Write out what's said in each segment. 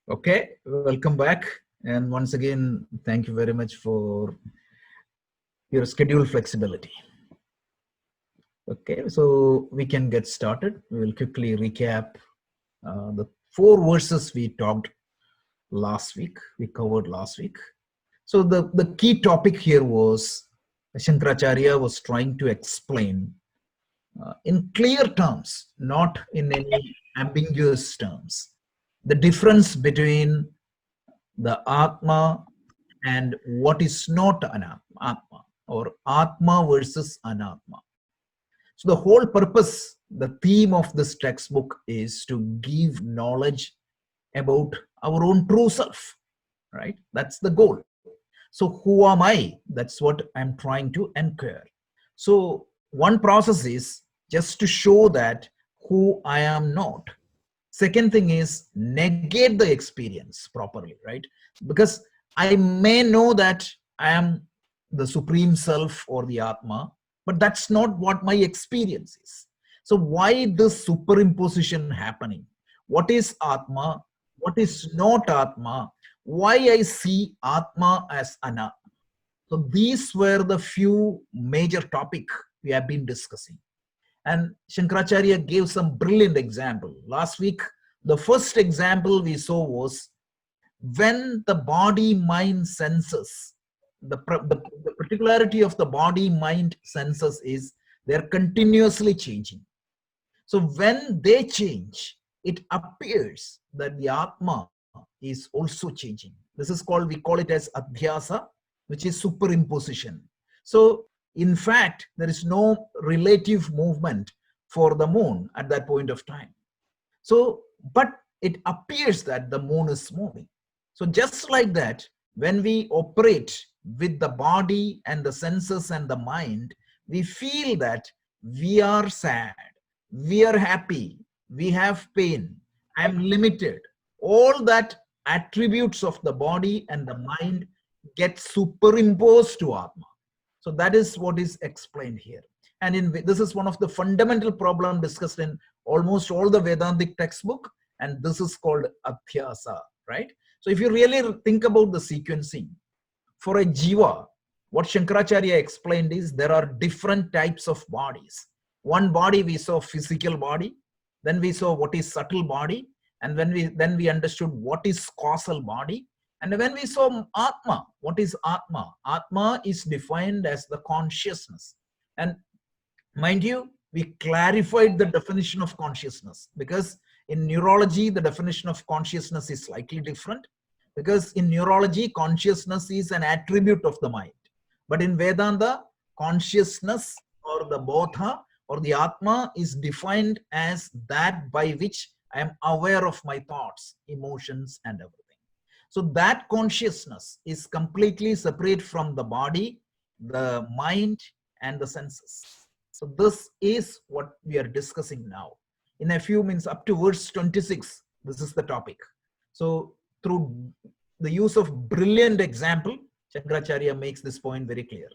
Okay, welcome back. And once again, thank you very much for your schedule flexibility. Okay, so we can get started. We will quickly recap the four verses we talked last week, we covered last week. So the key topic here was Shankaracharya was trying to explain in clear terms, not in any ambiguous terms, the difference between the Atma and what is not Atma, or Atma versus Anatma. So the whole purpose, the theme of this textbook is to give knowledge about our own true self, right? That's the goal. So who am I? That's what I'm trying to inquire. So one process is just to show that who I am not. Second thing is negate the experience properly, right? Because I may know that I am the supreme self or the Atma, but that's not what my experience is. So why this superimposition happening? What is Atma? What is not Atma? Why I see Atma as Anatma? So these were the few major topic we have been discussing. And Shankaracharya gave some brilliant example. Last week, the first example we saw was when the body-mind senses, the particularity of the body-mind senses is they're continuously changing. So when they change, it appears that the Atma is also changing. This is called, we call it as adhyasa, which is superimposition. So in fact, there is no relative movement for the moon at that point of time. So, but it appears that the moon is moving. So just like that, when we operate with the body and the senses and the mind, we feel that we are sad, we are happy, we have pain, I am limited. All that attributes of the body and the mind get superimposed to Atma. So that is what is explained here. And this is one of the fundamental problems discussed in almost all the Vedantic textbook, and this is called Adhyasa, right? So if you really think about the sequencing, for a jiva, what Shankaracharya explained is there are different types of bodies. One body we saw physical body, then we saw what is subtle body, and then we understood what is causal body. And when we saw Atma, what is Atma? Atma is defined as the consciousness. And mind you, we clarified the definition of consciousness, because in neurology, the definition of consciousness is slightly different, because in neurology, consciousness is an attribute of the mind. But in Vedanta, consciousness or the Bodha or the Atma is defined as that by which I am aware of my thoughts, emotions, and everything. So that consciousness is completely separate from the body, the mind, and the senses. So this is what we are discussing now. In a few minutes, up to verse 26, this is the topic. So through the use of brilliant example, Shankaracharya makes this point very clear.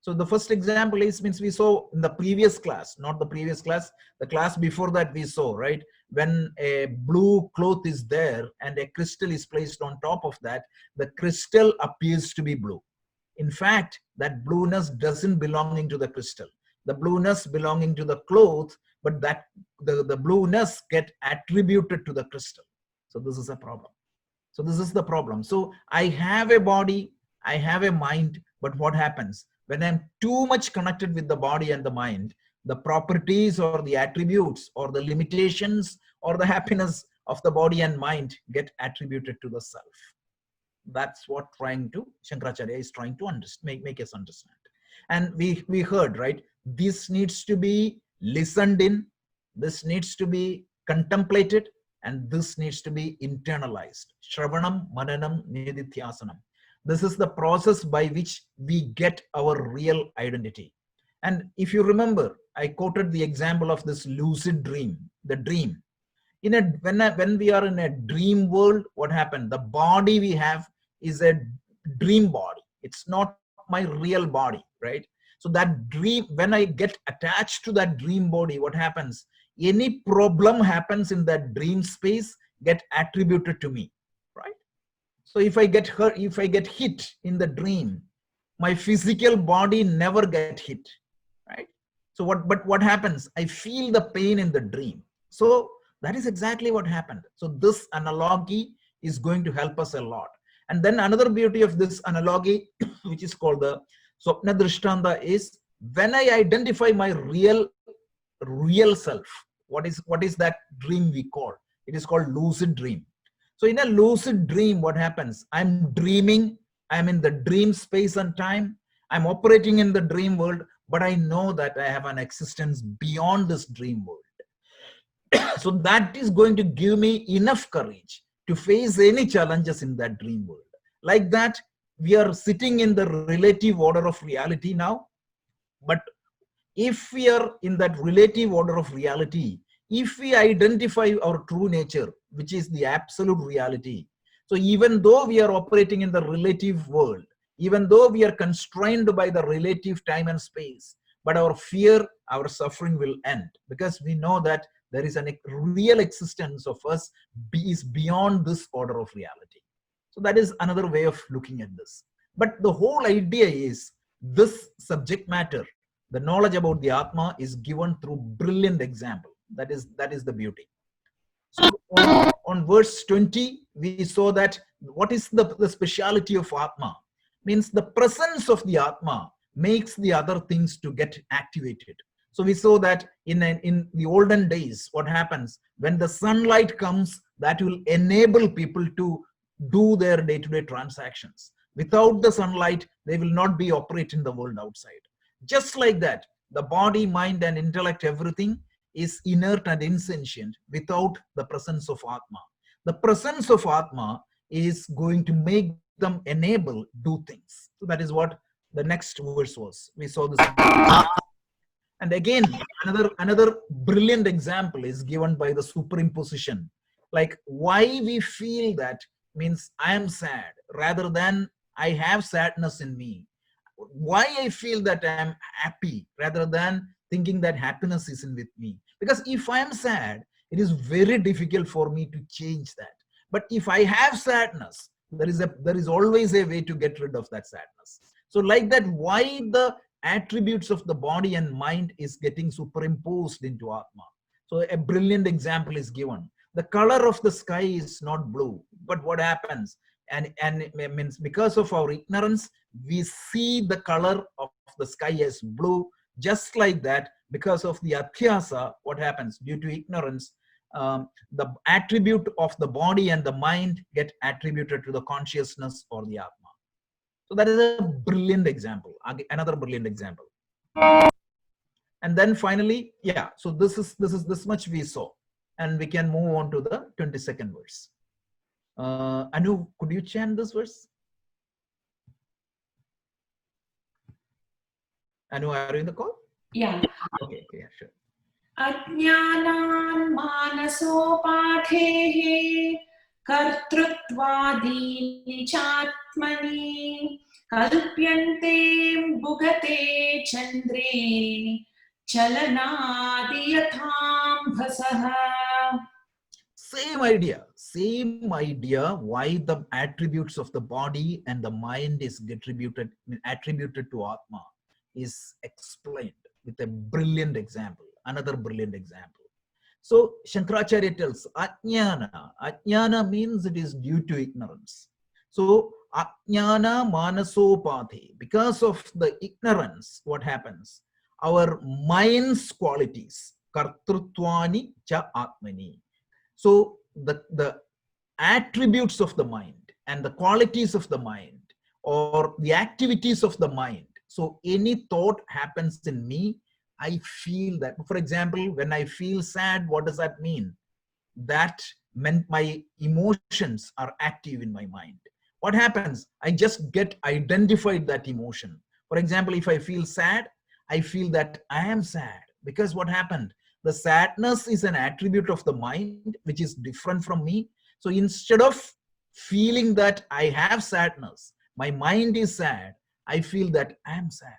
So the first example is, means we saw in the previous class, not the previous class, the class before that we saw, right? When a blue cloth is there and a crystal is placed on top of that, the crystal appears to be blue. In fact, that blueness doesn't belong into the crystal. The blueness belonging to the cloth, but that the blueness get attributed to the crystal. So this is a problem. So this is the problem. So I have a body, I have a mind, but what happens? When I'm too much connected with the body and the mind, the properties or the attributes or the limitations or the happiness of the body and mind get attributed to the self. That's what Shankaracharya is trying to make us understand. And we heard, right? This needs to be listened in, this needs to be contemplated, and this needs to be internalized. Shravanam, Mananam, Nidithyasanam. This is the process by which we get our real identity. And if you remember, I quoted the example of this lucid dream, the dream. When we are in a dream world, what happened? The body we have is a dream body. It's not my real body, right? So that dream, when I get attached to that dream body, what happens? Any problem happens in that dream space get attributed to me, So if I get hurt, if I get hit in the dream, my physical body never get hit, right? So but what happens? I feel the pain in the dream. So that is exactly what happened. So this analogy is going to help us a lot. And then another beauty of this analogy, which is called the Swapna Drishtanta, is when I identify my real self. What is that dream we call? It is called lucid dream. So in a lucid dream, what happens? I'm dreaming, I'm in the dream space and time, I'm operating in the dream world, but I know that I have an existence beyond this dream world. So that is going to give me enough courage to face any challenges in that dream world. Like that, we are sitting in the relative order of reality now, but if we are in that relative order of reality, if we identify our true nature, which is the absolute reality, so even though we are operating in the relative world, even though we are constrained by the relative time and space, but our fear, our suffering will end, because we know that there is a real existence of us is beyond this order of reality. So that is another way of looking at this. But the whole idea is this subject matter, the knowledge about the Atma, is given through brilliant example. That is the beauty. So on verse 20, we saw that what is the speciality of Atma? Means the presence of the Atma makes the other things to get activated. So we saw that in the olden days, what happens when the sunlight comes, that will enable people to do their day-to-day transactions. Without the sunlight, they will not be operating the world outside. Just like that, the body, mind, and intellect, everything is inert and insentient without the presence of Atma. The presence of Atma is going to make them enable do things. So that is what the next verse was. We saw this. And again, another brilliant example is given by the superimposition. Like why we feel that means I am sad rather than I have sadness in me. Why I feel that I am happy rather than thinking that happiness is in with me. Because if I am sad, it is very difficult for me to change that. But if I have sadness, there is always a way to get rid of that sadness. So like that, why the attributes of the body and mind is getting superimposed into Atma. So a brilliant example is given. The color of the sky is not blue, but what happens? And it means because of our ignorance, we see the color of the sky as blue. Just like that, because of the adhyasa, what happens? Due to ignorance, the attribute of the body and the mind get attributed to the consciousness or the Atma. So that is a brilliant example, another brilliant example. And then finally, yeah, so this much we saw. And we can move on to the 22nd verse. Anu, could you chant this verse? Anu, are you in the call? Yeah. Okay, yeah, sure. Ajnanan manasopathehe kartruttvadini chatmani kalpyante bhugate chandre chalanadi yatham bhasaha. Same idea why the attributes of the body and the mind is attributed to Atma is explained with a brilliant example, another brilliant example. So Shankaracharya tells Ajnana. Ajnana means it is due to ignorance. So Ajnana manasopathe, because of the ignorance, what happens? Our mind's qualities, kartrutvani cha atmani. So the attributes of the mind and the qualities of the mind or the activities of the mind. So any thought happens in me, I feel that. For example, when I feel sad, what does that mean? That meant my emotions are active in my mind. What happens? I just get identified that emotion. For example, if I feel sad, I feel that I am sad. Because what happened? The sadness is an attribute of the mind, which is different from me. So instead of feeling that I have sadness, my mind is sad, I feel that I am sad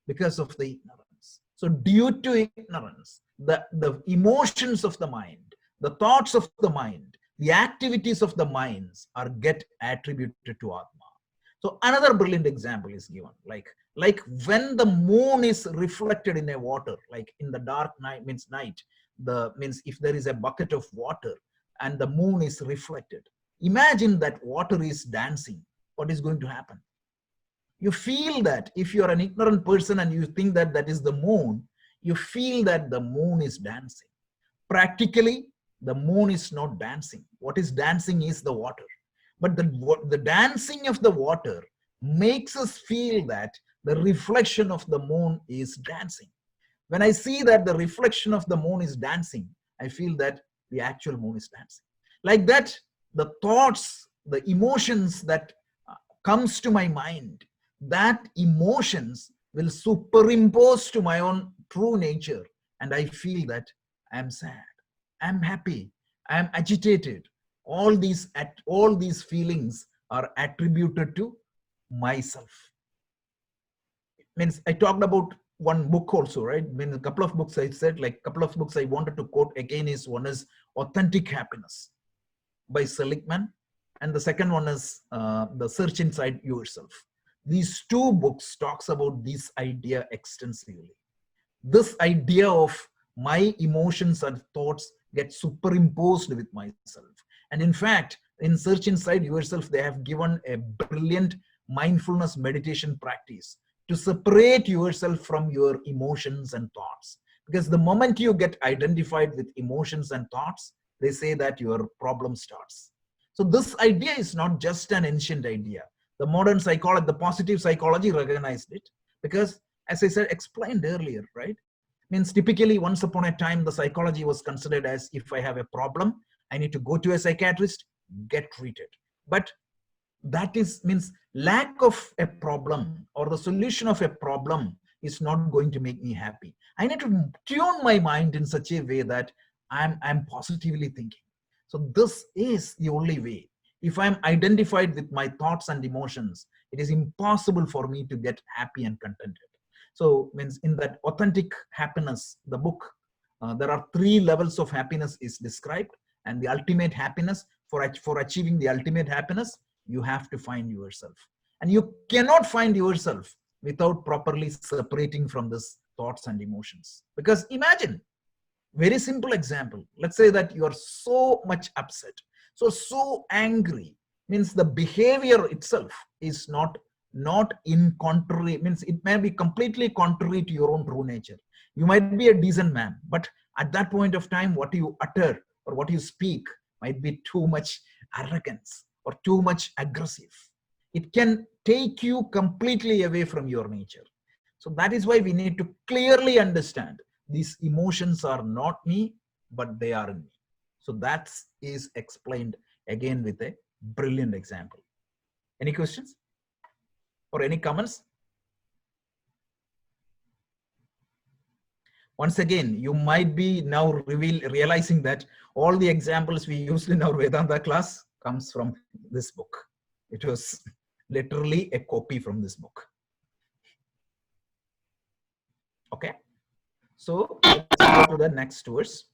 because of the ignorance. So due to ignorance, the emotions of the mind, the thoughts of the mind, the activities of the minds are get attributed to Atma. So another brilliant example is given, like when the moon is reflected in a water, like in the dark night, means night, the means if there is a bucket of water and the moon is reflected, imagine that water is dancing. What is going to happen? You feel that if you are an ignorant person and you think that that is the moon, you feel that the moon is dancing. Practically, the moon is not dancing. What is dancing is the water. But the dancing of the water makes us feel that the reflection of the moon is dancing. When I see that the reflection of the moon is dancing, I feel that the actual moon is dancing. Like that, the thoughts, the emotions that comes to my mind, that emotions will superimpose to my own true nature, and I feel that I'm sad, I'm happy, I'm agitated. All these feelings are attributed to myself. Means I talked about one book also, right? I mean, a couple of books I said, like a couple of books I wanted to quote again is one is Authentic Happiness by Seligman, and the second one is The Search Inside Yourself. These two books talks about this idea extensively. This idea of my emotions and thoughts get superimposed with myself. And in fact, in Search Inside Yourself, they have given a brilliant mindfulness meditation practice to separate yourself from your emotions and thoughts. Because the moment you get identified with emotions and thoughts, they say that your problem starts. So this idea is not just an ancient idea. The modern psychology, the positive psychology recognized it, because as I said, explained earlier, right? Means typically once upon a time, the psychology was considered as if I have a problem, I need to go to a psychiatrist, get treated. But that is means lack of a problem or the solution of a problem is not going to make me happy. I need to tune my mind in such a way that I'm positively thinking. So this is the only way. If I'm identified with my thoughts and emotions, it is impossible for me to get happy and contented. So means in that Authentic Happiness, the book, there are 3 levels of happiness is described, and the ultimate happiness, for achieving the ultimate happiness, you have to find yourself. And you cannot find yourself without properly separating from this thoughts and emotions. Because imagine, very simple example, let's say that you are so much upset, so angry, means the behavior itself is not in contrary, means it may be completely contrary to your own true nature. You might be a decent man, but at that point of time, what you utter or what you speak might be too much arrogance or too much aggressive. It can take you completely away from your nature. So that is why we need to clearly understand these emotions are not me, but they are in me. So that is explained again with a brilliant example. Any questions or any comments? Once again, you might be now realizing that all the examples we used in our Vedanta class comes from this book. It was literally a copy from this book. Okay, so let's go to the next verse.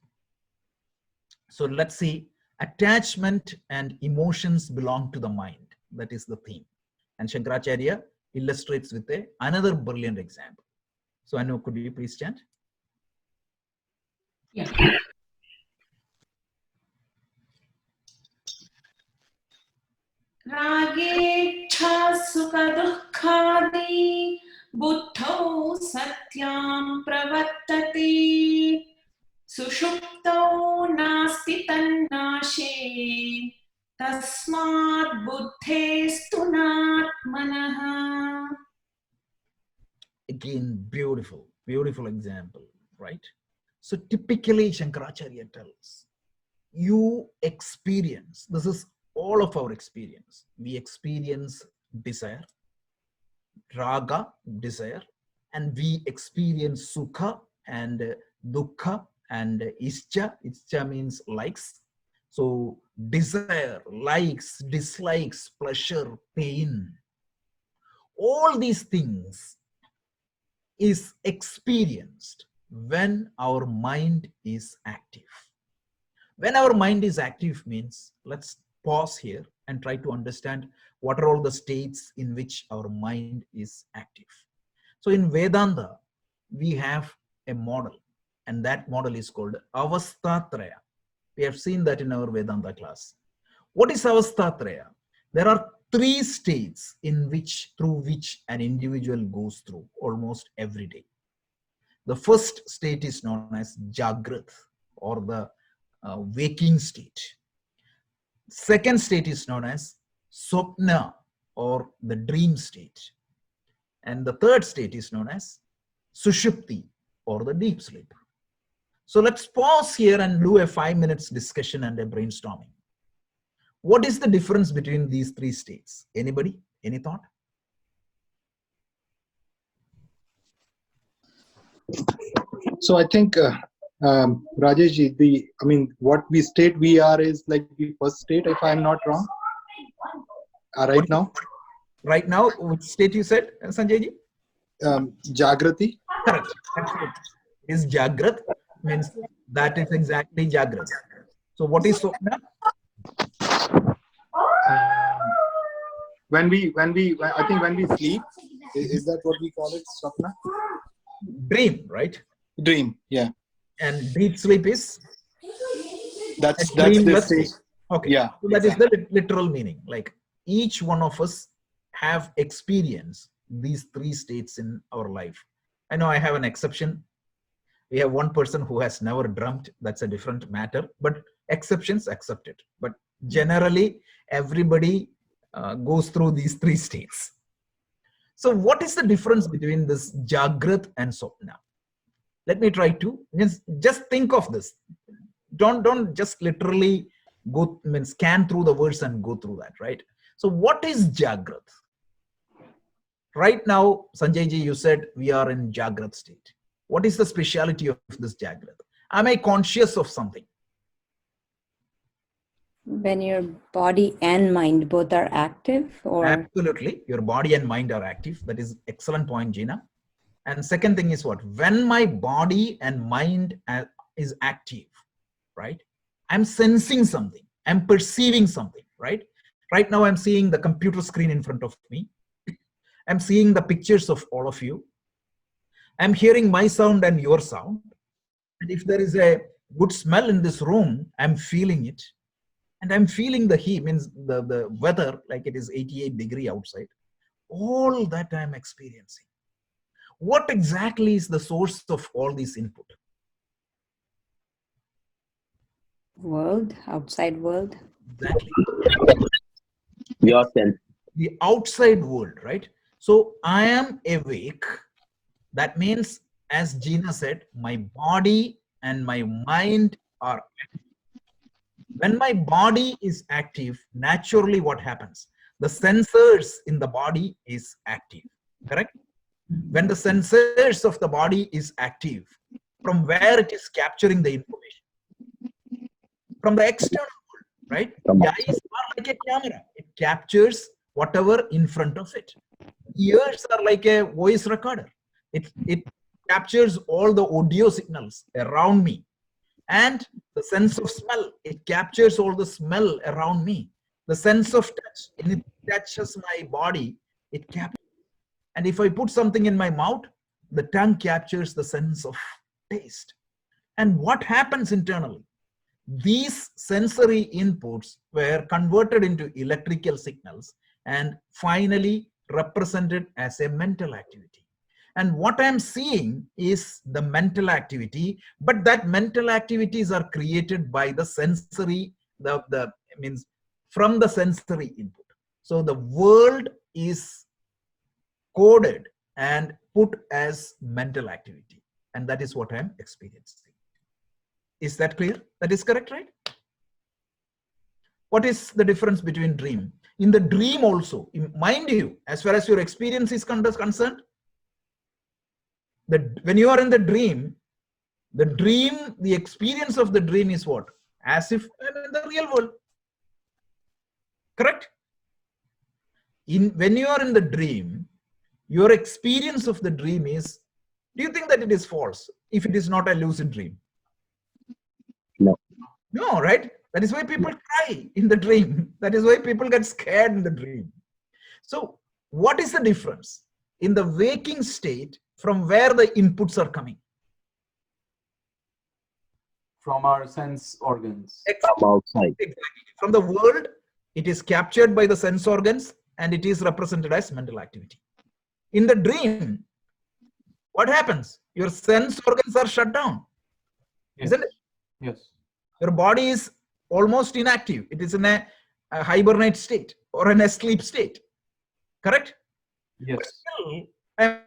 So let's see, attachment and emotions belong to the mind. That is the theme. And Shankaracharya illustrates with another brilliant example. So Anu, could you please chant? Yeah. रागेच्छा सुखदुःखादि बुद्धौ सत्यां प्रवर्तते सुषुप्तौ नास्ति तन्नाशे तस्मात् बुद्धेस्तु नात्मनः. Again, beautiful example, right? So typically Shankaracharya tells, you experience, this is all of our experience. We experience desire, raga, desire, and we experience sukha and dukkha and ischa. Ischa means likes. So desire, likes, dislikes, pleasure, pain, all these things is experienced when our mind is active. When our mind is active means, let's pause here and try to understand what are all the states in which our mind is active. So in Vedanta, we have a model, and that model is called Avastatraya. We have seen that in our Vedanta class. What is Avastatraya? There are three states through which an individual goes through almost every day. The first state is known as Jagrat, or the waking state. Second state is known as Sopna, or the dream state. And the third state is known as Sushupti, or the deep sleep. So let's pause here and do a 5 minutes discussion and a brainstorming. What is the difference between these three states? Anybody? Any thought? So I think, Rajesh, what we state we are is like the first state, if I'm not wrong. Right now? Right now, which state you said, Sanjay ji? Jagrati. Correct. Absolutely. Is Jagrat, means that is exactly Jagrat. So what is Sopna? When we sleep, is that what we call it? Swapna? Dream, right? Dream, yeah. And deep sleep is? That's the state. Okay. Yeah. So that is the literal meaning. Like each one of us have experienced these three states in our life. I know I have an exception. We have one person who has never dreamt. That's a different matter, but exceptions accepted. But generally, everybody goes through these three states. So what is the difference between this Jagrat and Sopna? Let me try to just think of this. Don't just literally scan through the words and go through that, right? So what is Jagrat? Right now, Sanjay ji, you said we are in Jagrat state. What is the speciality of this Jagrat? Am I conscious of something? When your body and mind both are active, or? Absolutely. Your body and mind are active. That is excellent point, Gina. And second thing is what? When my body and mind is active, right? I'm sensing something. I'm perceiving something, right? Right now, I'm seeing the computer screen in front of me. I'm seeing the pictures of all of you. I'm hearing my sound and your sound. And if there is a good smell in this room, I'm feeling it. And I'm feeling the heat, means the weather, like it is 88 degrees outside. All that I'm experiencing. What exactly is the source of all this input? World, outside world. Exactly. Your sense. The outside world, right? So I am awake. That means, as Gina said, my body and my mind are active. When my body is active, naturally what happens? The sensors in the body is active, correct? When the sensors of the body is active, from where it is capturing the information? From the external world, right? The eyes are like a camera. It captures whatever in front of it. Ears are like a voice recorder. It captures all the audio signals around me. And the sense of smell, it captures all the smell around me. The sense of touch, and it touches my body, it captures. And if I put something in my mouth, the tongue captures the sense of taste. And what happens internally? These sensory inputs were converted into electrical signals and finally represented as a mental activity. And what I'm seeing is the mental activity, but that mental activities are created by the sensory, means from the sensory input. So the world is coded and put as mental activity. And that is what I'm experiencing. Is that clear? That is correct, right? What is the difference between dream? In the dream also, mind you, as far as your experience is concerned, when you are in the dream, the experience of the dream is what? As if I'm in the real world. Correct? When you are in the dream, your experience of the dream is, do you think that it is false if it is not a lucid dream? No. No, right? That is why people cry in the dream. That is why people get scared in the dream. So what is the difference in the waking state from where the inputs are coming? From our sense organs. From outside. Exactly. From the world, it is captured by the sense organs and it is represented as mental activity. In the dream, what happens? Your sense organs are shut down, Yes. isn't it? Yes. Your body is almost inactive. It is in a hibernate state or in a sleep state. Correct? Yes. Still, I'm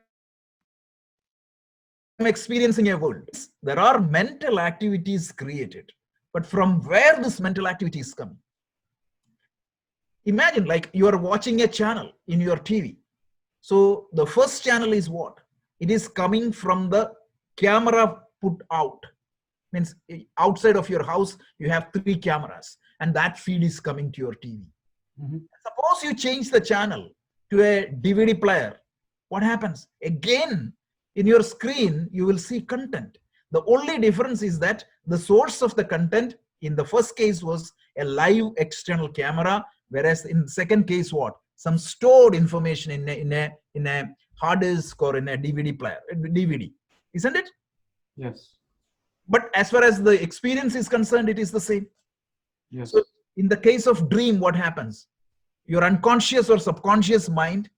experiencing a world. There are mental activities created, but from where this mental activity is coming? Imagine like you are watching a channel in your TV. So the first channel is what? It is coming from the camera put out. Means outside of your house, you have 3 cameras and that feed is coming to your TV. Suppose you change the channel to a DVD player. What happens? Again, in your screen, you will see content. The only difference is that the source of the content in the first case was a live external camera, whereas in the second case, what? Some stored information in a hard disk or in a DVD player, DVD, isn't it? Yes. But as far as the experience is concerned, it is the same. Yes. So in the case of dream, what happens? Your unconscious or subconscious mind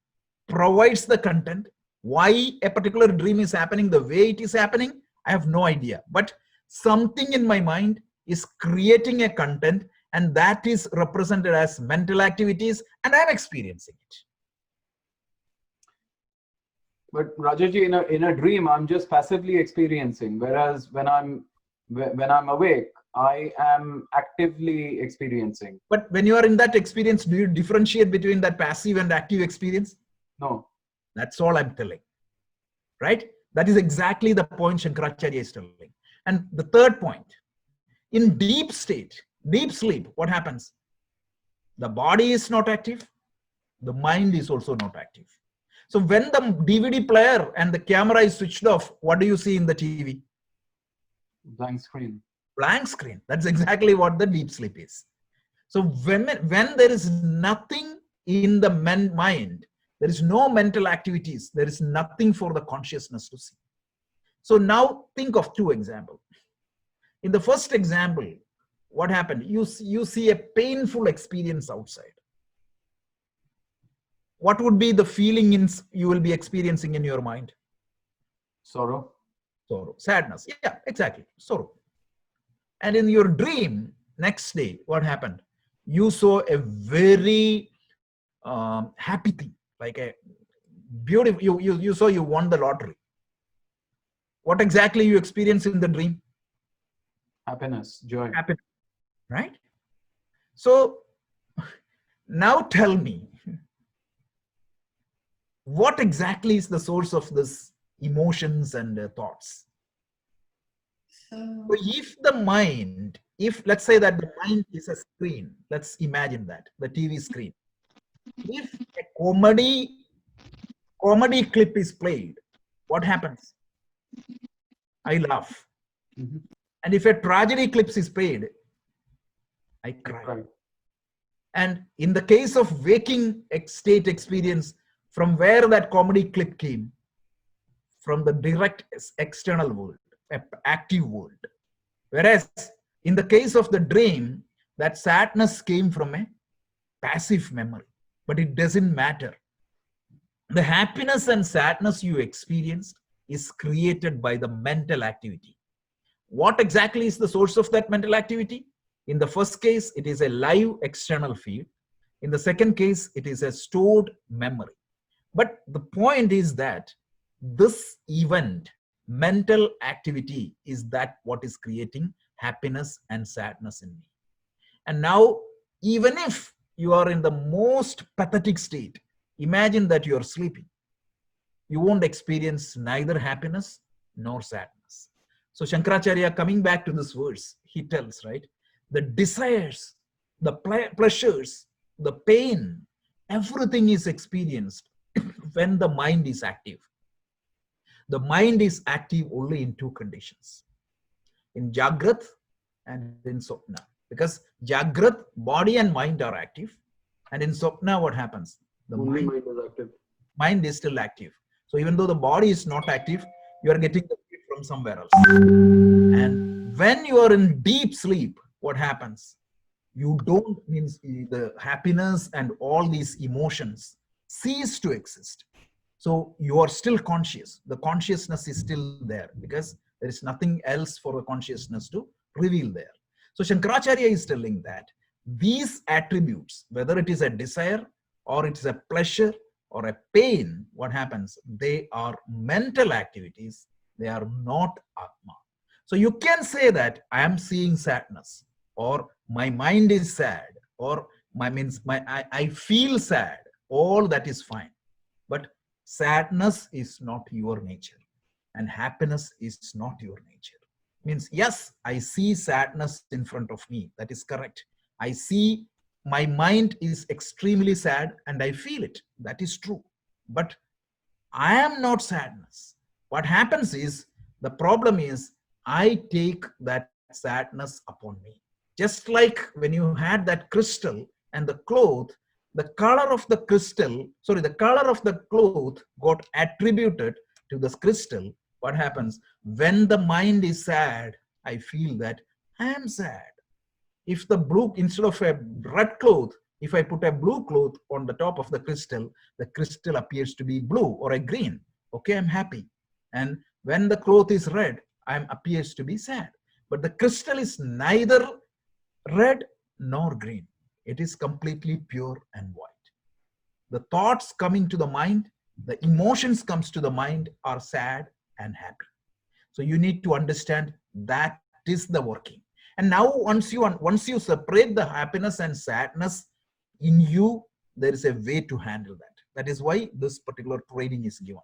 provides the content. Why a particular dream is happening the way it is happening, I have no idea. But something in my mind is creating a content and that is represented as mental activities and I'm experiencing it. But Rajaji, in a dream, I'm just passively experiencing. Whereas when I'm awake, I am actively experiencing. But when you are in that experience, do you differentiate between that passive and active experience? No. That's all I'm telling. Right? That is exactly the point Shankaracharya is telling. And the third point, in deep state, deep sleep, what happens? The body is not active. The mind is also not active. So when the DVD player and the camera is switched off, what do you see in the TV? Blank screen. Blank screen. That's exactly what the deep sleep is. So when there is nothing in the mind, there is no mental activities, there is nothing for the consciousness to see. So now think of 2 examples. In the first example, what happened? You see a painful experience outside. What would be the feeling you will be experiencing in your mind? Sorrow. Sorrow. Sadness. Yeah, exactly. Sorrow. And in your dream, next day, what happened? You saw a very happy thing, like a beautiful, you saw you won the lottery. What exactly you experienced in the dream? Happiness, joy. Happiness, right? So now tell me, what exactly is the source of this emotions and thoughts? So if the mind, if let's say that the mind is a screen, let's imagine that, the TV screen. If a comedy clip is played, what happens? I laugh. And if a tragedy clip is played, I cry. And in the case of waking state experience, from where that comedy clip came? From the direct external world, active world. Whereas in the case of the dream, that sadness came from a passive memory, but it doesn't matter. The happiness and sadness you experienced is created by the mental activity. What exactly is the source of that mental activity? In the first case, it is a live external field. In the second case, it is a stored memory. But the point is that this event, mental activity, is that what is creating happiness and sadness in me. And now, even if you are in the most pathetic state, imagine that you are sleeping. You won't experience neither happiness nor sadness. So Shankaracharya, coming back to this verse, he tells, right, the desires, the pleasures, the pain, everything is experienced when the mind is active. The mind is active only in 2 conditions. In Jagrat and in Swapna. Because Jagrat, body and mind are active. And in Swapna, what happens? The Only mind, mind is active. mind is still active. So even though the body is not active, you are getting the feed from somewhere else. And when you are in deep sleep, what happens? You don't, means the happiness and all these emotions cease to exist. So you are still conscious. The consciousness is still there because there is nothing else for the consciousness to reveal there. So Shankaracharya is telling that these attributes, whether it is a desire or it is a pleasure or a pain, what happens? They are mental activities. They are not Atma. So you can say that I am seeing sadness, or my mind is sad, or I feel sad. All that is fine. But sadness is not your nature, and happiness is not your nature. Means, yes, I see sadness in front of me. That is correct. I see my mind is extremely sad and I feel it. That is true. But I am not sadness. What happens is, the problem is, I take that sadness upon me. Just like when you had that crystal and the cloth, the color of the crystal, sorry, the color of the cloth got attributed to this crystal. What happens? When the mind is sad, I feel that I am sad. If the blue, instead of a red cloth, if I put a blue cloth on the top of the crystal appears to be blue or a green. Okay, I'm happy. And when the cloth is red, I appears to be sad. But the crystal is neither red nor green. It is completely pure and white. The thoughts coming to the mind, the emotions comes to the mind are sad and happy. So you need to understand that is the working. And now once you separate the happiness and sadness in you, there is a way to handle that. That is why this particular training is given.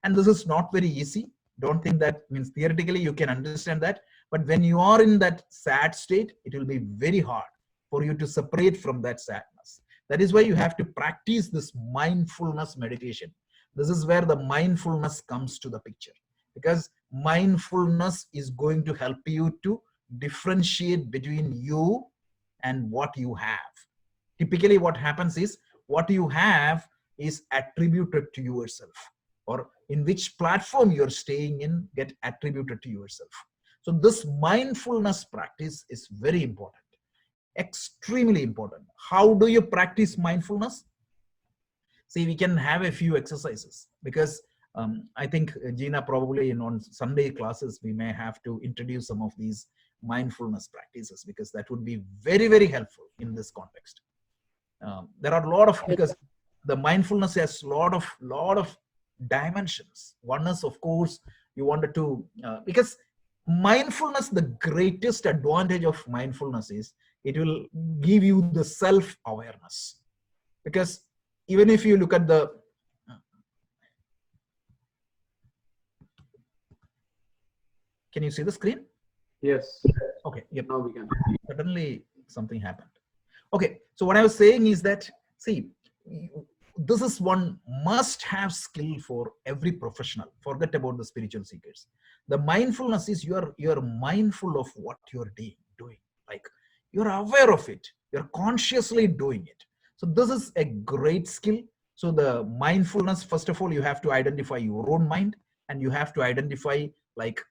And this is not very easy. Don't think that means theoretically you can understand that. But when you are in that sad state, it will be very hard for you to separate from that sadness. That is why you have to practice this mindfulness meditation. This is where the mindfulness comes to the picture. Because mindfulness is going to help you to differentiate between you and what you have. Typically what happens is, what you have is attributed to yourself, or in which platform you're staying in get attributed to yourself. So this mindfulness practice is very important, extremely important. How do you practice mindfulness? See, we can have a few exercises, because I think Gina, probably on Sunday classes, we may have to introduce some of these mindfulness practices, because that would be very, very helpful in this context. There are a lot of, because the mindfulness has a lot of dimensions. One is, of course, you wanted to, because mindfulness, the greatest advantage of mindfulness is it will give you the self-awareness. Because even if you look at the, can you see the screen? Yes. Okay. Yep. Now we can. Suddenly something happened. Okay. So what I was saying is that, see, this is one must-have skill for every professional. Forget about the spiritual seekers. The mindfulness is you're mindful of what you're doing. Like, you're aware of it. You're consciously doing it. So this is a great skill. So the mindfulness, first of all, you have to identify your own mind, and you have to identify, like,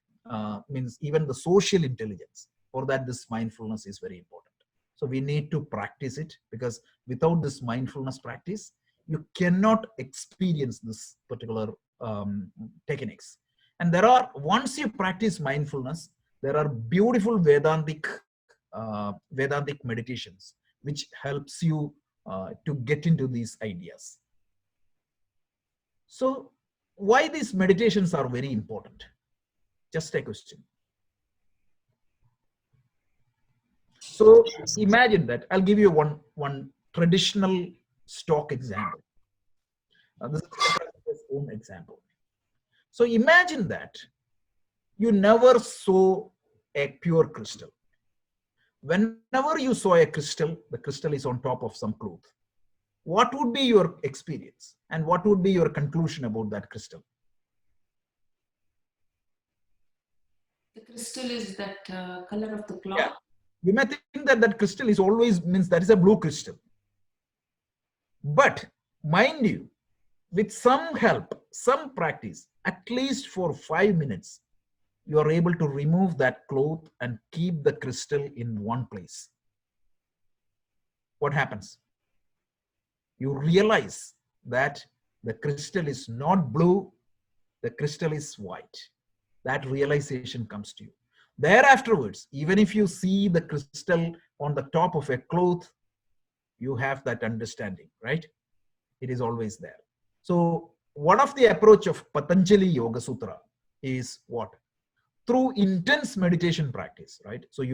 means even the social intelligence. For that, this mindfulness is very important. So we need to practice it, because without this mindfulness practice, you cannot experience this particular techniques. And there are, once you practice mindfulness, there are beautiful Vedantic meditations, which helps you to get into these ideas. So why these meditations are very important? Just a question. So imagine that, I'll give you one traditional stock example. This is his own example. So imagine that you never saw a pure crystal. Whenever you saw a crystal, the crystal is on top of some cloth. What would be your experience, and what would be your conclusion about that crystal? The Crystal is that color of the cloth. Yeah. You may think that that crystal is always means that is a blue crystal. But mind you, with some help, some practice, at least for 5 minutes, you are able to remove that cloth and keep the crystal in one place. What happens? You realize that the crystal is not blue, the crystal is white. That realization comes to you. Thereafterwards, even if you see the crystal on the top of a cloth, you have that understanding, right? It is always there. So one of the approach of Patanjali Yoga Sutra is what? Through intense meditation practice, right? So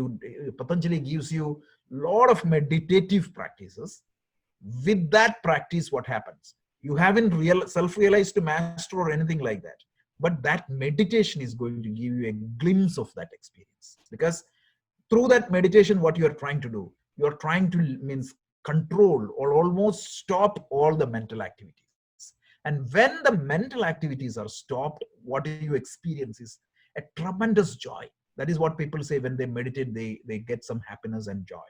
Patanjali gives you a lot of meditative practices. With that practice, what happens? You haven't self-realized to master or anything like that. But that meditation is going to give you a glimpse of that experience. Because through that meditation, what you are trying to do, you are trying to means control or almost stop all the mental activities. And when the mental activities are stopped, what you experience is a tremendous joy. That is what people say when they meditate, they get some happiness and joy.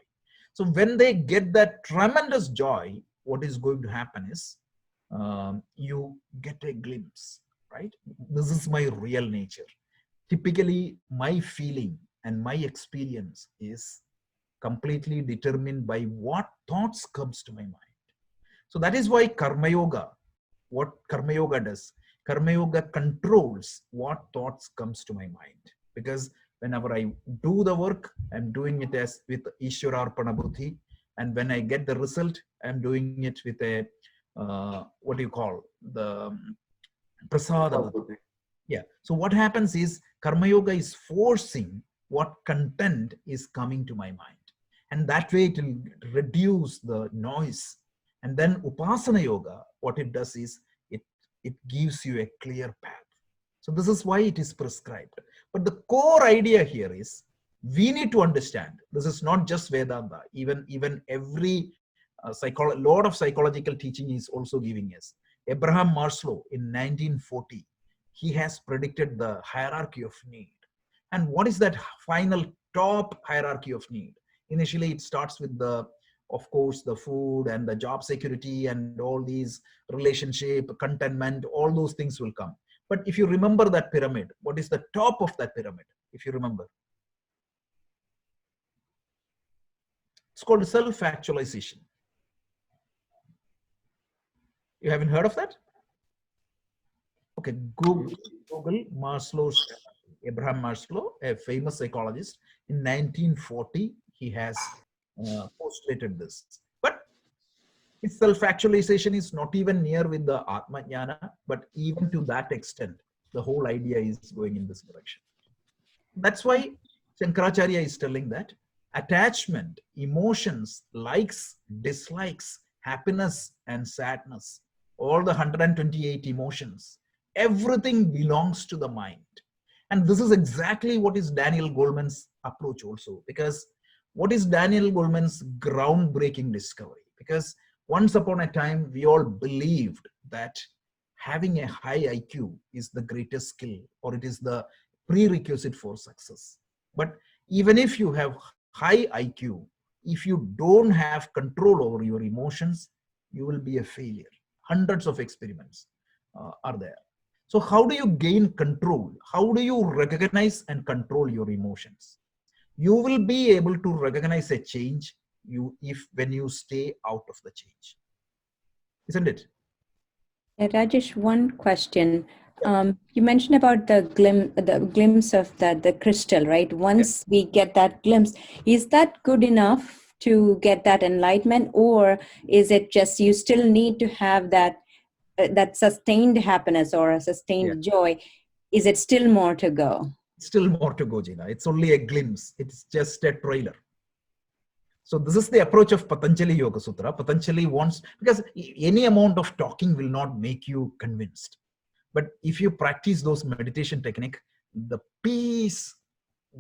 So when they get that tremendous joy, what is going to happen is you get a glimpse, right? This is my real nature. Typically, my feeling and my experience is completely determined by what thoughts comes to my mind. So that is why Karma Yoga, what Karma Yoga does, Karma Yoga controls what thoughts comes to my mind. Because whenever I do the work, I'm doing it as with Ishwararpana Buddhi. And when I get the result, I'm doing it with a, what do you call, the Prasada Buddhi. Yeah. So what happens is Karma Yoga is forcing what content is coming to my mind. And that way it will reduce the noise. And then Upasana Yoga, what it does is it gives you a clear path. So this is why it is prescribed. But the core idea here is we need to understand this is not just Vedanta. Even every lot of psychological teaching is also giving us. Abraham Maslow in 1940, he has predicted the hierarchy of need. And what is that final top hierarchy of need? Initially, it starts with of course, the food and the job security and all these relationship, contentment, all those things will come. But if you remember that pyramid, what is the top of that pyramid? If you remember, it's called self-actualization. You haven't heard of that? Okay, Google Maslow's, Abraham Maslow, a famous psychologist. In 1940, he has postulated this. But his self-actualization is not even near with the Atma Jnana, but even to that extent, the whole idea is going in this direction. That's why Shankaracharya is telling that attachment, emotions, likes, dislikes, happiness and sadness, all the 128 emotions, everything belongs to the mind. And this is exactly what is Daniel Goleman's approach also. Because what is Daniel Goleman's groundbreaking discovery? Because once upon a time, we all believed that having a high IQ is the greatest skill, or it is the prerequisite for success. But even if you have high IQ, if you don't have control over your emotions, you will be a failure. Hundreds of experiments are there. So how do you gain control? How do you recognize and control your emotions? You will be able to recognize a change when you stay out of the change. Isn't it? Rajesh, one question. You mentioned about the glimpse of the crystal, right? Once we get that glimpse, is that good enough to get that enlightenment, or is it just you still need to have that sustained happiness or a sustained joy? Is it still more to go? Still more to go, Geeta. It's only a glimpse. It's just a trailer. So this is the approach of Patanjali Yoga Sutra. Patanjali wants, because any amount of talking will not make you convinced. But if you practice those meditation technique, the peace,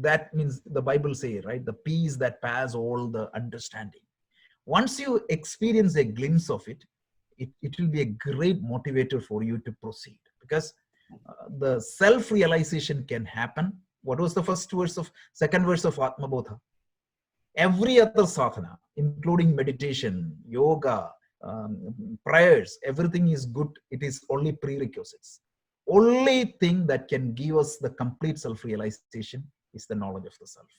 that means the Bible say, right? The peace that passes all the understanding. Once you experience a glimpse of it, it will be a great motivator for you to proceed. Because the self-realization can happen What was the second verse of Atmabodha? Every other sadhana, including meditation, yoga, prayers, everything is good. It is only prerequisites. Only thing that can give us the complete self-realization is the knowledge of the self.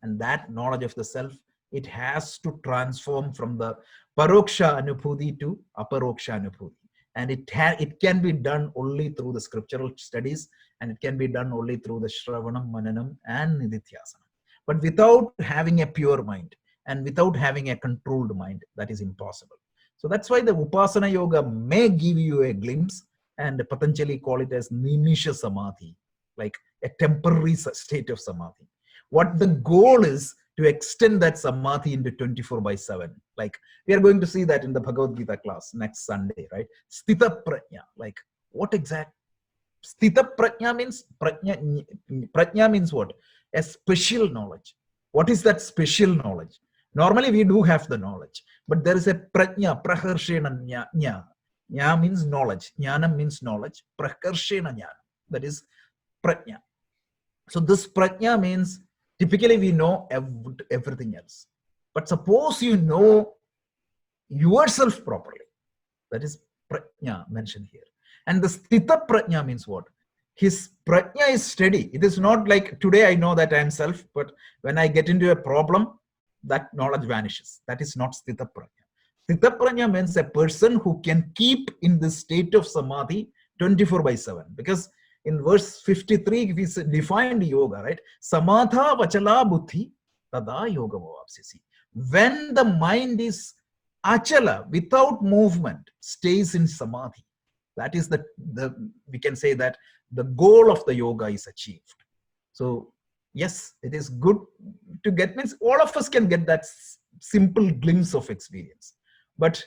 And that knowledge of the self, it has to transform from the paroksha anubhuti to aparoksha anubhuti. And it can be done only through the scriptural studies, and it can be done only through the shravanam, mananam, and nididhyasana. But without having a pure mind and without having a controlled mind, that is impossible. So that's why the Upasana Yoga may give you a glimpse, and Patanjali call it as Nimisha Samadhi, like a temporary state of Samadhi. What the goal is to extend that Samadhi into 24/7. Like we are going to see that in the Bhagavad Gita class next Sunday, right? Sthita Prajna, like what exact? Sthita Prajna means, Prajna means what? A special knowledge. What is that special knowledge? Normally we do have the knowledge, but there is a prajna, praharshena jnana. Jnana means knowledge. Jnana means knowledge. Praharshena jnana. That is prajna. So this prajna means typically we know everything else. But suppose you know yourself properly. That is prajna mentioned here. And the sthita prajna means what? His prajna is steady. It is not like today I know that I am self, but when I get into a problem, that knowledge vanishes. That is not sthita prajna. Sthita prajna means a person who can keep in the state of samadhi 24/7. Because in verse 53, we defined yoga, right? Samatha vachala buddhi tada yoga bhavapsisi. When the mind is achala, without movement, stays in samadhi, that is we can say that the goal of the yoga is achieved. So yes, it is good to get, means all of us can get that simple glimpse of experience. But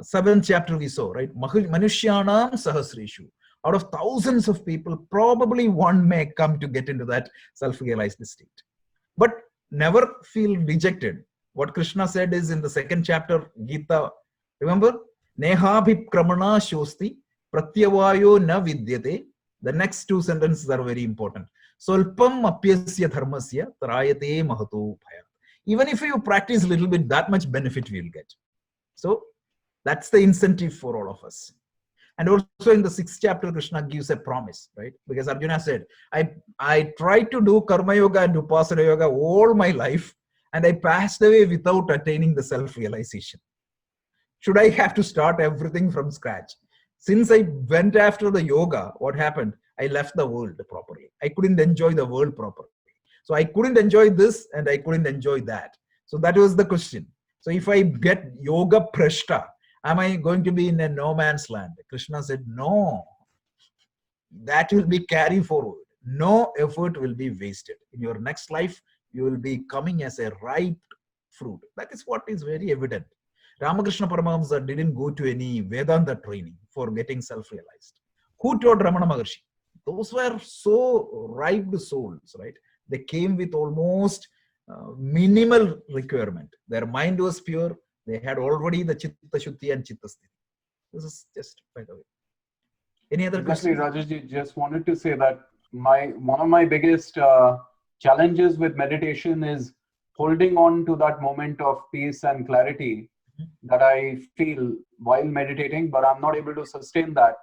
7th chapter we saw, right? Manushyanam sahasreshu. Out of thousands of people, probably one may come to get into that self-realized state. But never feel rejected. What Krishna said is in the 2nd chapter, Gita, remember? Nehabhikramana shosti pratyavayo na vidyate. The next two sentences are very important. Solpam apyasya dharmasya trayate mahato bhaya. Even if you practice a little bit, that much benefit we will get. So that's the incentive for all of us. And also in the 6th chapter, Krishna gives a promise, right? Because Arjuna said, I tried to do karma yoga and upasana yoga all my life, and I passed away without attaining the self-realization. Should I have to start everything from scratch? Since I went after the yoga, what happened? I left the world properly. I couldn't enjoy the world properly. So I couldn't enjoy this and I couldn't enjoy that. So that was the question. So if I get yoga prashta, am I going to be in a no man's land? Krishna said, no. That will be carry forward. No effort will be wasted. In your next life, you will be coming as a ripe fruit. That is what is very evident. Ramakrishna Paramahamsa didn't go to any Vedanta training for getting self-realized. Who taught Ramana Maharshi? Those were so ripe souls, right? They came with almost minimal requirement. Their mind was pure. They had already the Chitta Shuddhi and Chitta Sthiti. This is just by the way. Any other questions? Rajeshji, just wanted to say that one of my biggest challenges with meditation is holding on to that moment of peace and clarity that I feel while meditating, but I'm not able to sustain that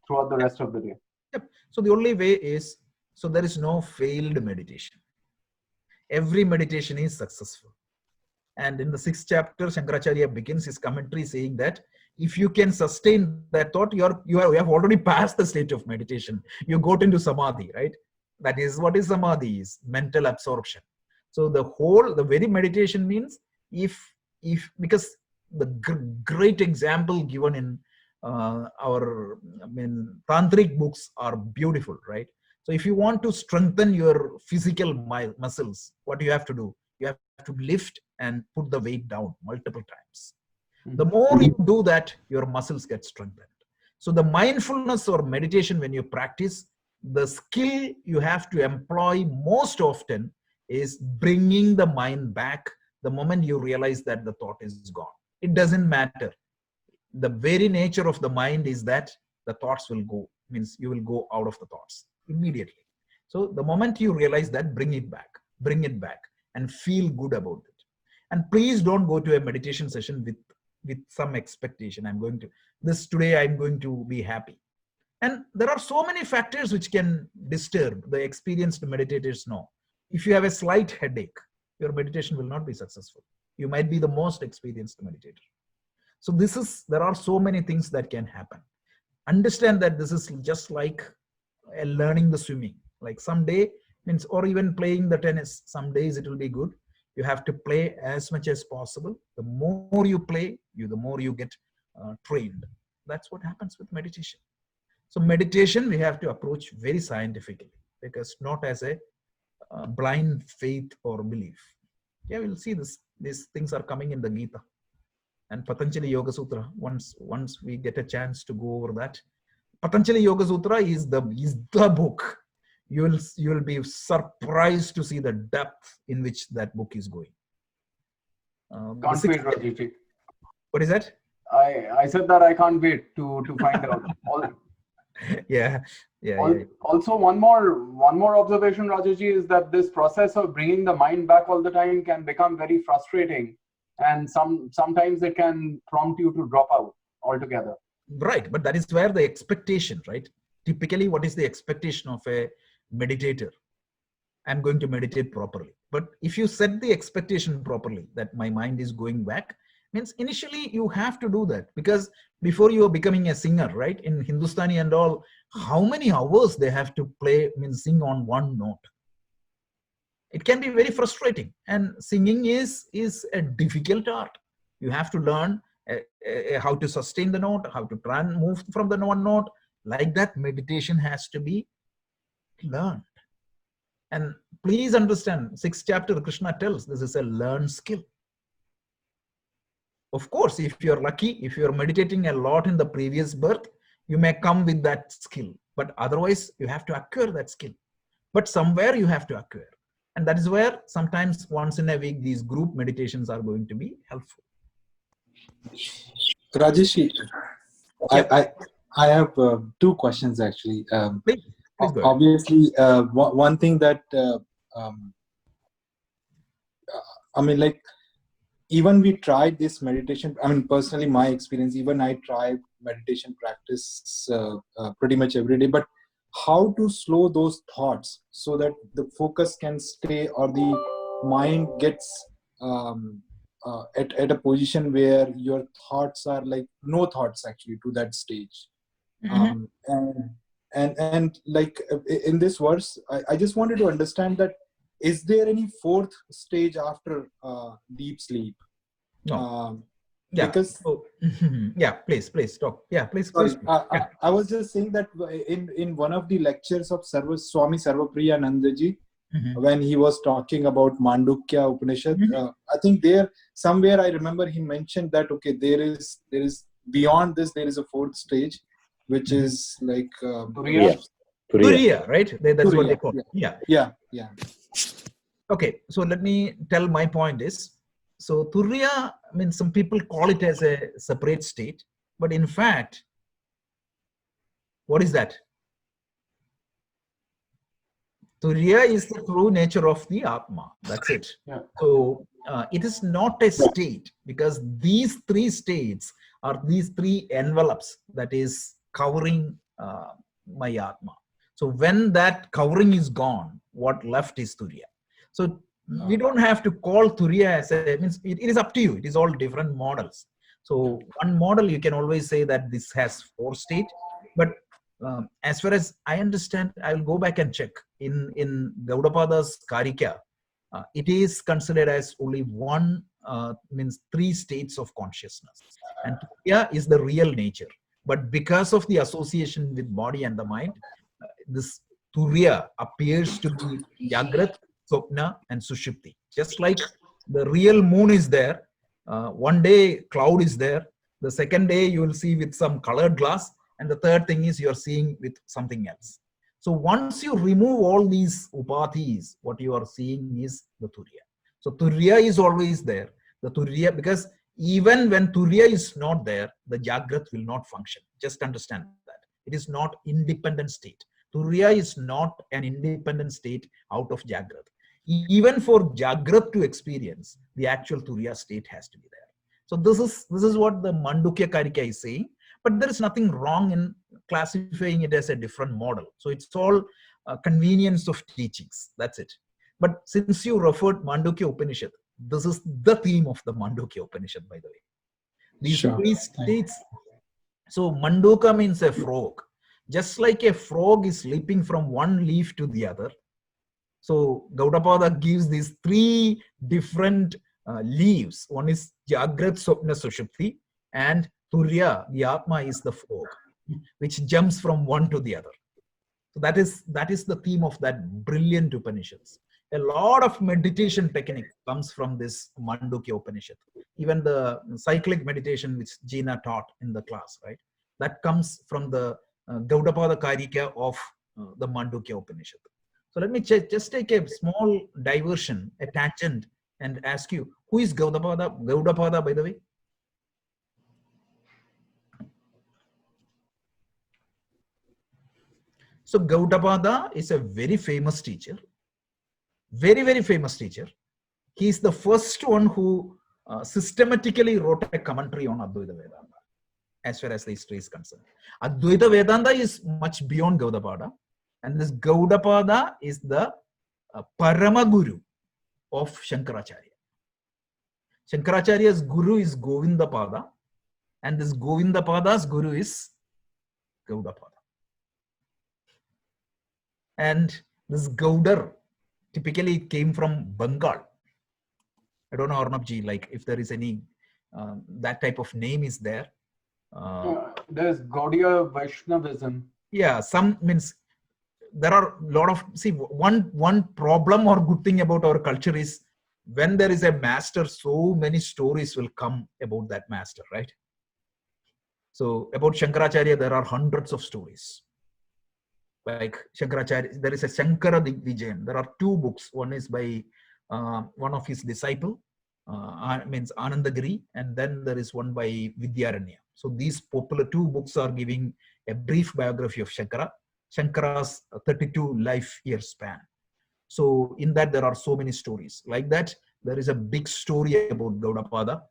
throughout the rest of the day. Yep. So the only way is, so there is no failed meditation. Every meditation is successful. And in the 6th chapter, Shankaracharya begins his commentary saying that if you can sustain that thought, you have already passed the state of meditation. You got into samadhi, right? That is what is samadhi, is mental absorption. So the very meditation means because the great example given in our tantric books are beautiful, right? So if you want to strengthen your physical muscles, what do you have to do? You have to lift and put the weight down multiple times. The more you do that, your muscles get strengthened. So the mindfulness or meditation, when you practice, the skill you have to employ most often is bringing the mind back the moment you realize that the thought is gone. It doesn't matter. The very nature of the mind is that the thoughts will go, means you will go out of the thoughts immediately. So the moment you realize that, bring it back and feel good about it. And please don't go to a meditation session with some expectation. I'm going to be happy. And there are so many factors which can disturb. The experienced meditators know. If you have a slight headache, your meditation will not be successful. You might be the most experienced meditator. So there are so many things that can happen. Understand that this is just like learning the swimming. Like someday, or even playing the tennis, some days it will be good. You have to play as much as possible. The more you play, the more you get trained. That's what happens with meditation. So meditation, we have to approach very scientifically, because not as a blind faith or belief. Yeah, we'll see this. These things are coming in the Gita and Patanjali Yoga Sutra. Once we get a chance to go over that, Patanjali Yoga Sutra is the book. You will be surprised to see the depth in which that book is going. Can't wait, Rajesh. What is that? I said that I can't wait to find out. Yeah. Also, one more observation, Rajesh, is that this process of bringing the mind back all the time can become very frustrating, and sometimes it can prompt you to drop out altogether. Right, but that is where the expectation, right? Typically, what is the expectation of a meditator? I'm going to meditate properly. But if you set the expectation properly, that my mind is going back, means initially you have to do that, because before you are becoming a singer, right? In Hindustani and all, how many hours they have to play, sing on one note. It can be very frustrating, and singing is a difficult art. You have to learn how to sustain the note, how to try and move from the one note. Like that, meditation has to be learned. And please understand, 6th chapter, Krishna tells this is a learned skill. Of course, if you're lucky, if you're meditating a lot in the previous birth, you may come with that skill. But otherwise, you have to acquire that skill. But somewhere you have to acquire. And that is where sometimes once in a week, these group meditations are going to be helpful. Rajesh, I have 2 questions actually. Please go ahead. Obviously, one thing that even we tried this meditation. Personally, my experience, even I try meditation practice pretty much every day. But how to slow those thoughts so that the focus can stay, or the mind gets at a position where your thoughts are like no thoughts actually to that stage. And like in this verse, I just wanted to understand that, is there any 4th stage after deep sleep? No. Because please talk. Please. I was just saying that in one of the lectures of Swami Sarvapriyanandaji, when he was talking about Mandukya Upanishad, I think there somewhere I remember he mentioned that there is beyond this, there is a 4th stage, which is like Turiya, right? That's Turiya. What they call it. Yeah. Okay, so let me tell my point is, so Turiya, some people call it as a separate state, but in fact, what is that? Turiya is the true nature of the Atma. That's it. Yeah. So it is not a state, because these 3 states are these 3 envelopes that is covering my Atma. So when that covering is gone, what left is Turiya. So we don't have to call Turiya as it is up to you. It is all different models. So one model, you can always say that this has 4 states, but as far as I understand, I will go back and check in Gaudapada's Karika. It is considered as only 3 states of consciousness, and Turiya is the real nature. But because of the association with body and the mind, this Turiya appears to be Jagrat, Swapna, and Sushupti. Just like the real moon is there, one day cloud is there, the second day you will see with some colored glass, and the third thing is you are seeing with something else. So once you remove all these upathis, what you are seeing is the Turiya. So Turiya is always there. The Turiya, because even when Turiya is not there, the Jagrat will not function. Just understand that. It is not independent state. Turiya is not an independent state out of Jagrat. Even for Jagrat to experience, the actual Turiya state has to be there. So this is what the Mandukya Karika is saying, but there is nothing wrong in classifying it as a different model. So it's all convenience of teachings. That's it. But since you referred Mandukya Upanishad, this is the theme of the Mandukya Upanishad, by the way. These Sure. three states. So Manduka means a frog. Just like a frog is leaping from one leaf to the other. So Gaudapada gives these three different leaves. One is Jagrat Swapna Sushupti, and Turiya, the Atma, is the frog, which jumps from one to the other. So that is the theme of that brilliant Upanishads. A lot of meditation technique comes from this Mandukya Upanishad. Even the cyclic meditation which Gina taught in the class, right? That comes from the Gaudapada Karika of the Mandukya Upanishad. So let me just take a small diversion, a tangent, and ask you, who is Gaudapada? Gaudapada, by the way? So Gaudapada is a very famous teacher. Very, very famous teacher. He is the first one who systematically wrote a commentary on Advaita Vedanta, as far as the history is concerned. Advaita Vedanta is much beyond Gaudapada, and this Gaudapada is the Parama Guru of Shankaracharya. Shankaracharya's Guru is Govindapada, and this Govindapada's Guru is Gaudapada. And this Gaudar typically came from Bengal. I don't know, Arnabji, like if there is any, that type of name is there. There's Gaudiya Vaishnavism. Yeah, some means there are a lot of, see, one problem or good thing about our culture is when there is a master, so many stories will come about that master, right? So about Shankaracharya, there are hundreds of stories. Like Shankaracharya, there is a Shankara Digvijayan. There are two books. One is by one of his disciple, means Anandagiri, and then there is one by Vidyaranya. So these popular two books are giving a brief biography of Shankara, Shankara's 32 life year span. So in that there are so many stories. Like that, there is a big story about Gaudapada.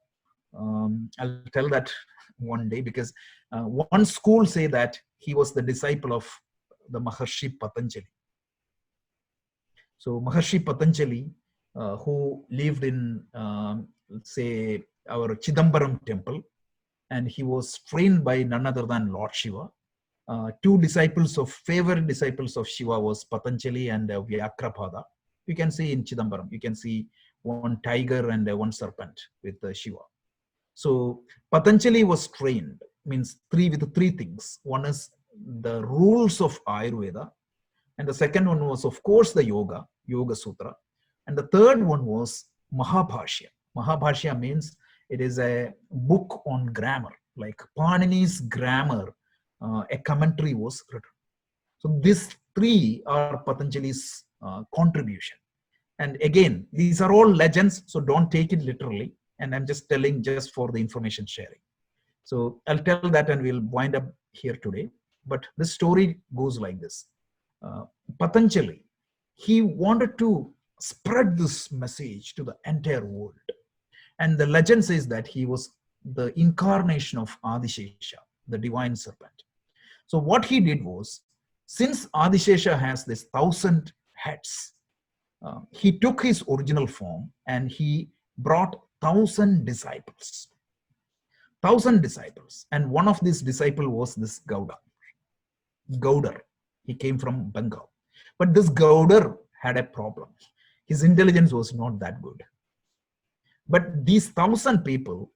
I'll tell that one day, because one school say that he was the disciple of the Maharshi Patanjali. So Maharshi Patanjali, who lived in, say, our Chidambaram temple, and he was trained by none other than Lord Shiva. Two disciples of, favorite disciples of Shiva was Patanjali and Vyakrapada. You can see in Chidambaram, you can see one tiger and one serpent with Shiva. So Patanjali was trained, means with three things. One is the rules of Ayurveda, and the second one was, of course, the Yoga Sutra, and the third one was Mahabhashya. Mahabhashya means it is a book on grammar, like Panini's grammar. A commentary was written. So these three are Patanjali's contribution. And again, these are all legends, so don't take it literally. And I'm just telling just for the information sharing. So I'll tell that and we'll wind up here today. But the story goes like this. Patanjali, he wanted to spread this message to the entire world. And the legend says that he was the incarnation of Adishesha, the divine serpent. So what he did was, since Adishesha has this 1,000 heads, he took his original form and he brought 1,000 disciples. 1,000 disciples. And one of these disciples was this Gaudar. He came from Bengal. But this Gaudar had a problem. His intelligence was not that good. But these 1,000 people,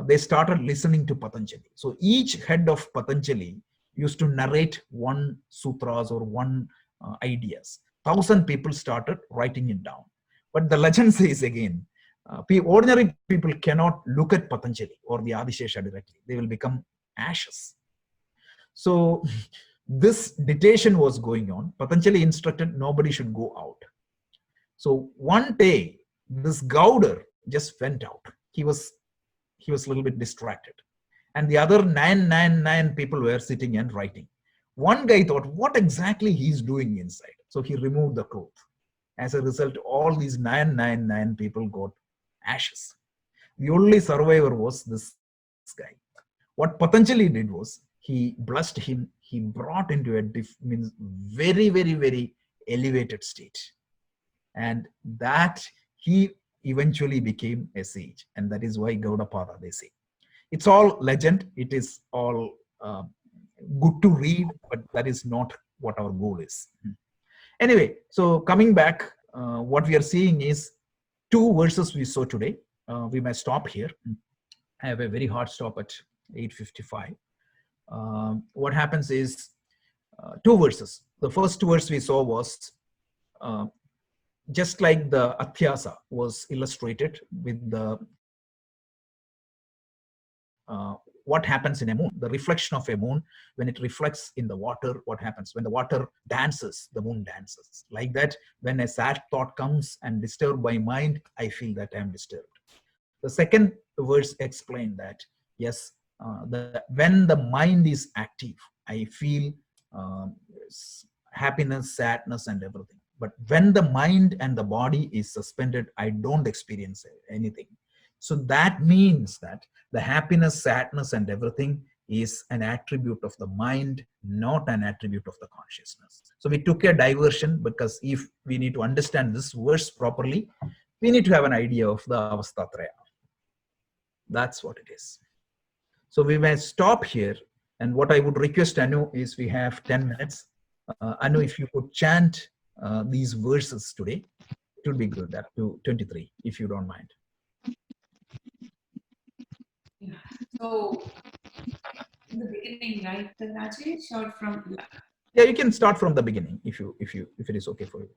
they started listening to Patanjali. So each head of Patanjali used to narrate one sutras or one ideas. 1,000 people started writing it down. But the legend says again, ordinary people cannot look at Patanjali or the Adishesha directly. They will become ashes. So this dictation was going on. Patanjali instructed nobody should go out. So one day, this Gaudar just went out. He was a little bit distracted. And the other 999 people were sitting and writing. One guy thought, what exactly he's doing inside? So he removed the cloth. As a result, all these 999 people got ashes. The only survivor was this guy. What Patanjali did was he blessed him. He brought into a means very, very, very elevated state, and that he eventually became a sage, and that is why Gaudapada, they say. It's all legend. It is all good to read, but that is not what our goal is. Anyway, so coming back, what we are seeing is two verses we saw today. We may stop here. I have a very hard stop at 8:55. What happens is two verses. The first verse we saw was just like the Athyasa was illustrated with the what happens in a moon, the reflection of a moon when it reflects in the water. What happens when the water dances, the moon dances. Like that, when a sad thought comes and disturb my mind, I feel that I am disturbed. The second verse explained that yes, when the mind is active, I feel happiness, sadness, and everything. But when the mind and the body is suspended, I don't experience anything. So that means that the happiness, sadness, and everything is an attribute of the mind, not an attribute of the consciousness. So we took a diversion because if we need to understand this verse properly, we need to have an idea of the Avastatraya. That's what it is. So we may stop here. And what I would request Anu is we have 10 minutes. Anu, if you could chant these verses today, it would be good, up to 23, if you don't mind. Yeah. So, in the beginning, right, the Rajesh, or from? Yeah, you can start from the beginning if it is okay for you.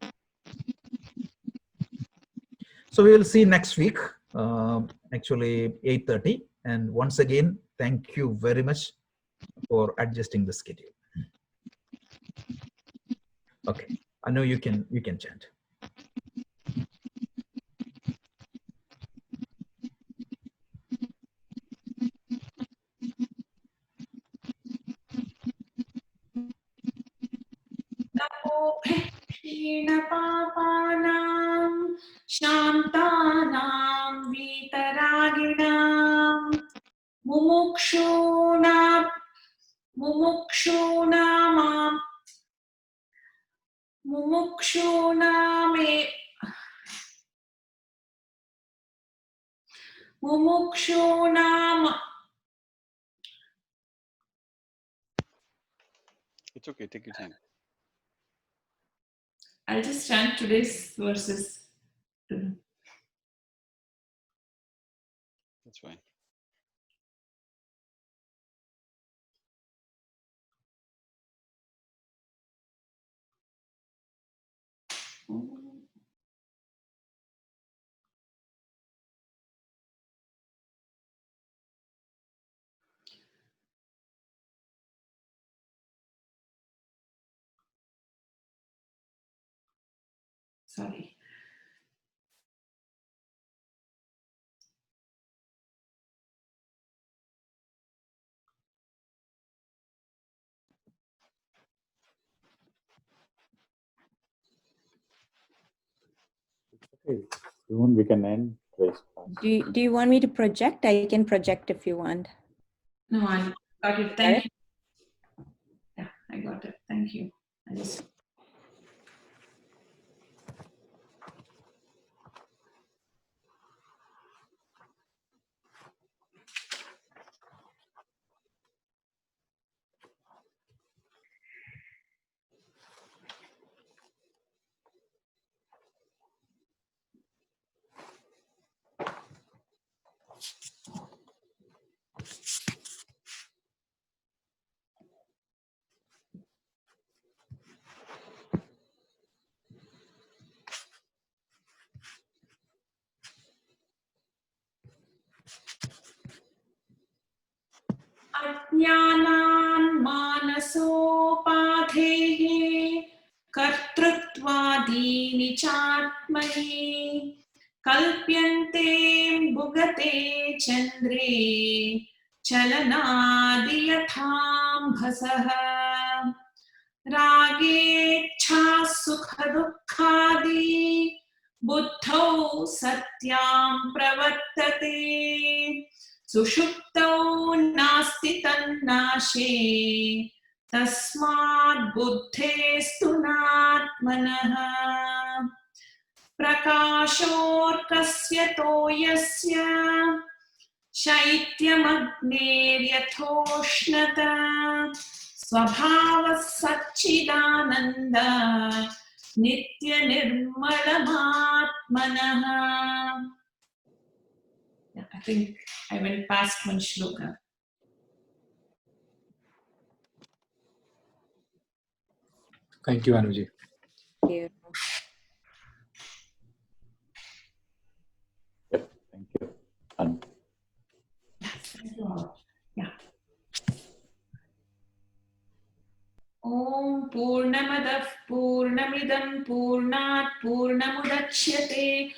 So we will see next week, actually 8:30. And once again, thank you very much for adjusting the schedule. Okay, I know you can chant. क्षीणपापानां शान्तानां वीतरागिणां मुमुक्षूणाम् It's okay, take your time. I'll just chant today's verses. That's fine. Sorry. Okay, soon we can end. Do you want me to project? I can project if you want. No, I got it. Thank you. Yeah, I got it. Thank you. I just. अज्ञानान् मानसोपाधेः कर्तृत्वादीनि चात्मनि कल्प्यन्ते भुगते चन्द्रे चलनादि यथाम्भसः रागेच्छा सुखदुःखादि बुद्धौ सत्यां प्रवर्तते सुषुप्तौ नास्ति तन्नाशे तस्मात् बुद्धेस्तु नात्मनः प्रकाशोऽर्कस्य तोयस्य शैत्यमग्नेर्यथोष्णता स्वभावः सच्चिदानन्द नित्यनिर्मलमात्मनः. Yeah, I think I went past one shloka. Thank you, Anuji. Thank you. Thank you. And Thank you all. Yeah. Om Purnamadah Purnamidam Purnat Purnamudachyate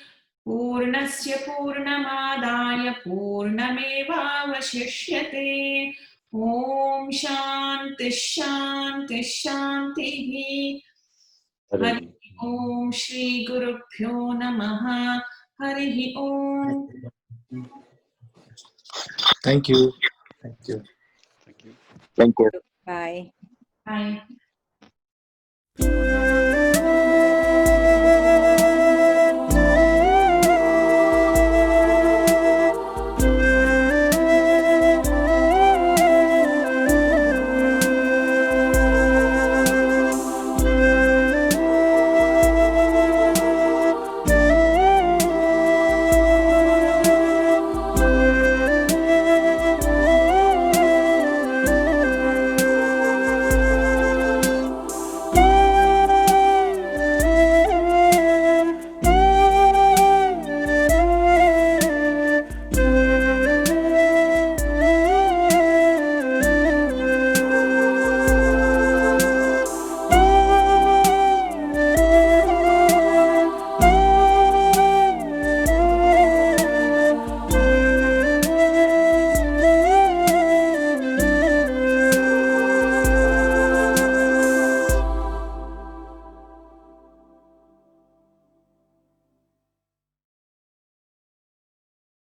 Purnasya Purnamadaya Purnamevavashishyate. Om Shanti Shanti Shanti. Hari Om Shri Gurubhyo Namaha. Hari Om. Thank you. Thank you. Thank you. Thank you. Bye. Bye.